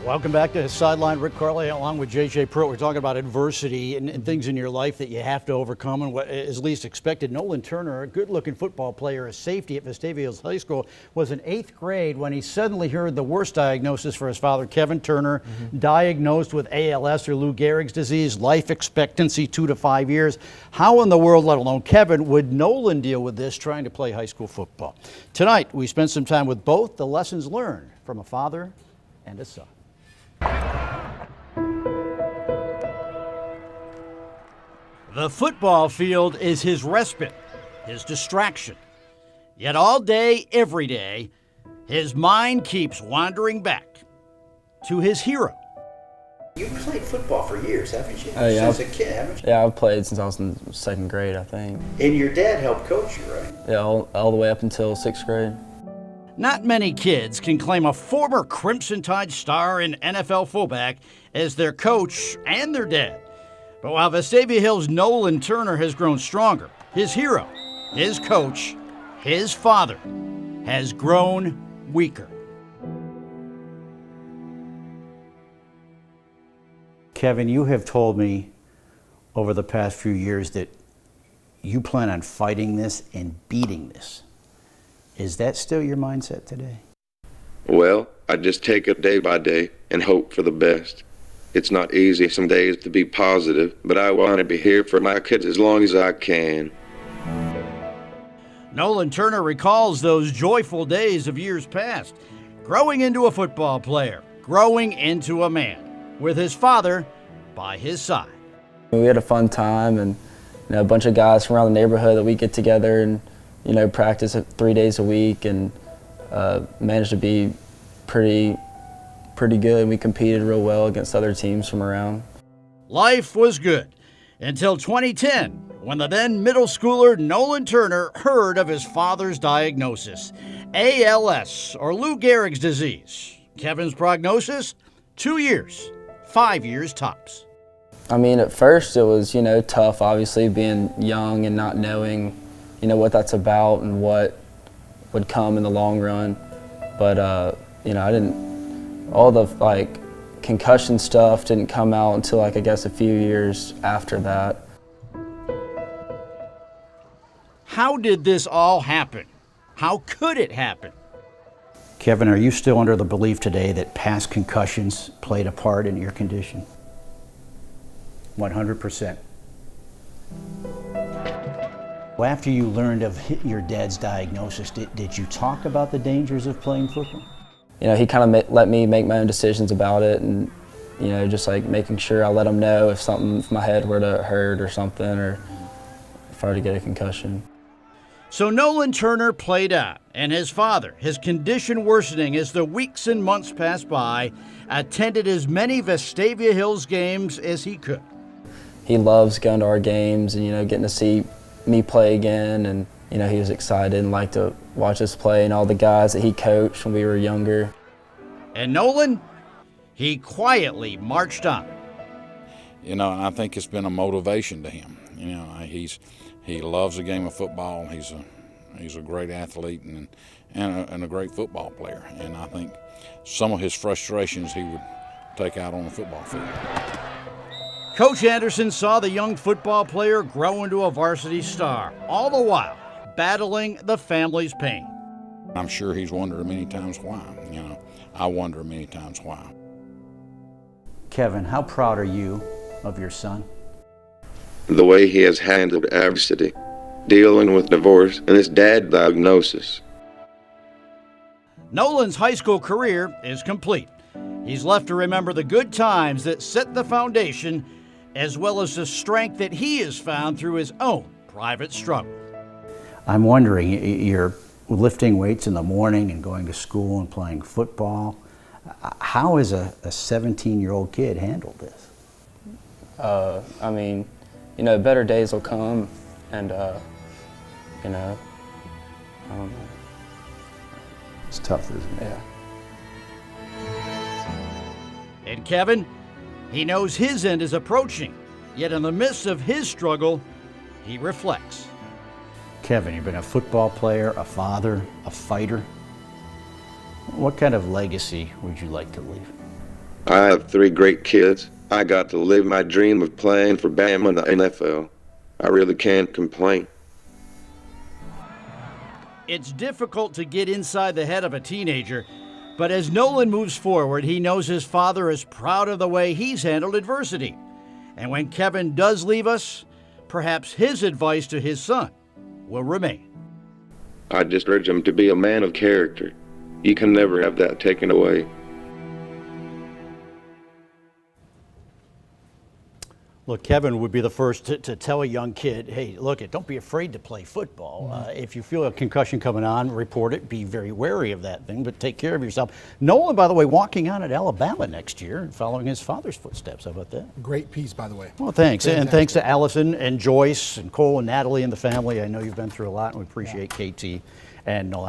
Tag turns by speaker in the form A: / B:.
A: Welcome back to his sideline. Rick Karle along with J.J. Pruitt. We're talking about adversity and things in your life that you have to overcome and what is least expected. Nolan Turner, a good-looking football player, a safety at Vestavia Hills High School, was in 8th grade when he suddenly heard the worst diagnosis for his father, Kevin Turner, diagnosed with ALS or Lou Gehrig's disease, life expectancy 2 to 5 years. How in the world, let alone Kevin, would Nolan deal with this trying to play high school football? Tonight, we spent some time with both the lessons learned from a father and a son. The football field is his respite, his distraction. Yet all day, every day, his mind keeps wandering back to his hero.
B: You played football for years, haven't you?
C: Yeah,
B: Since a kid, haven't you?
C: Yeah, I've played since I was in 2nd grade, I think.
B: And your dad helped coach you, right?
C: Yeah, all the way up until 6th grade.
A: Not many kids can claim a former Crimson Tide star and NFL fullback as their coach and their dad. But while Vestavia Hills' Nolan Turner has grown stronger, his hero, his coach, his father, has grown weaker. Kevin, you have told me over the past few years that you plan on fighting this and beating this. Is that still your mindset today?
D: Well, I just take it day by day and hope for the best. It's not easy some days to be positive, but I want to be here for my kids as long as I can.
A: Nolan Turner recalls those joyful days of years past, growing into a football player, growing into a man, with his father by his side.
C: We had a fun time, and a bunch of guys from around the neighborhood that we get together and practice 3 days a week, and managed to be pretty good. We competed real well against other teams from around.
A: Life was good until 2010, when the then middle schooler Nolan Turner heard of his father's diagnosis, ALS or Lou Gehrig's disease. Kevin's prognosis, 2 years, 5 years tops.
C: I mean, at first it was, tough, obviously, being young and not knowing, what that's about and what would come in the long run. But, all the, concussion stuff didn't come out until, I guess, a few years after that.
A: How did this all happen? How could it happen? Kevin, are you still under the belief today that past concussions played a part in your condition? 100%. Well, after you learned of your dad's diagnosis, did you talk about the dangers of playing football?
C: He kind of let me make my own decisions about it, and just making sure I let him know if my head were to hurt or something, or if I were to get a concussion.
A: So Nolan Turner played out, and his father, his condition worsening as the weeks and months passed by, attended as many Vestavia Hills games as he could.
C: He loves going to our games and, getting to see me play again, and, he was excited and liked to watch us play and all the guys that he coached when we were younger.
A: And Nolan, he quietly marched on.
E: And I think it's been a motivation to him. He loves the game of football. He's a great athlete and a great football player. And I think some of his frustrations he would take out on the football field.
A: Coach Anderson saw the young football player grow into a varsity star, all the while battling the family's pain.
E: I'm sure he's wondered many times why. I wonder many times why.
A: Kevin, how proud are you of your son?
D: The way he has handled adversity, dealing with divorce, and his dad's diagnosis.
A: Nolan's high school career is complete. He's left to remember the good times that set the foundation, as well as the strength that he has found through his own private struggle. I'm wondering, you're lifting weights in the morning and going to school and playing football. How has a 17-year-old kid handled this?
C: I mean, better days will come, and, I don't know.
A: It's tough, isn't it?
C: Yeah.
A: And Kevin, he knows his end is approaching, yet in the midst of his struggle, he reflects. Kevin, you've been a football player, a father, a fighter. What kind of legacy would you like to leave?
D: I have 3 great kids. I got to live my dream of playing for Bama in the NFL. I really can't complain.
A: It's difficult to get inside the head of a teenager, but as Nolan moves forward, he knows his father is proud of the way he's handled adversity. And when Kevin does leave us, perhaps his advice to his son will remain.
D: I just urge him to be a man of character. You can never have that taken away.
A: Look, Kevin would be the first to tell a young kid, hey, look, don't be afraid to play football. If you feel a concussion coming on, report it. Be very wary of that thing, but take care of yourself. Nolan, by the way, walking on at Alabama next year, following his father's footsteps. How about that?
F: Great piece, by the way.
A: Well, thanks.
F: Fantastic.
A: And thanks to Allison and Joyce and Cole and Natalie and the family. I know you've been through a lot, and we appreciate KT and Nolan.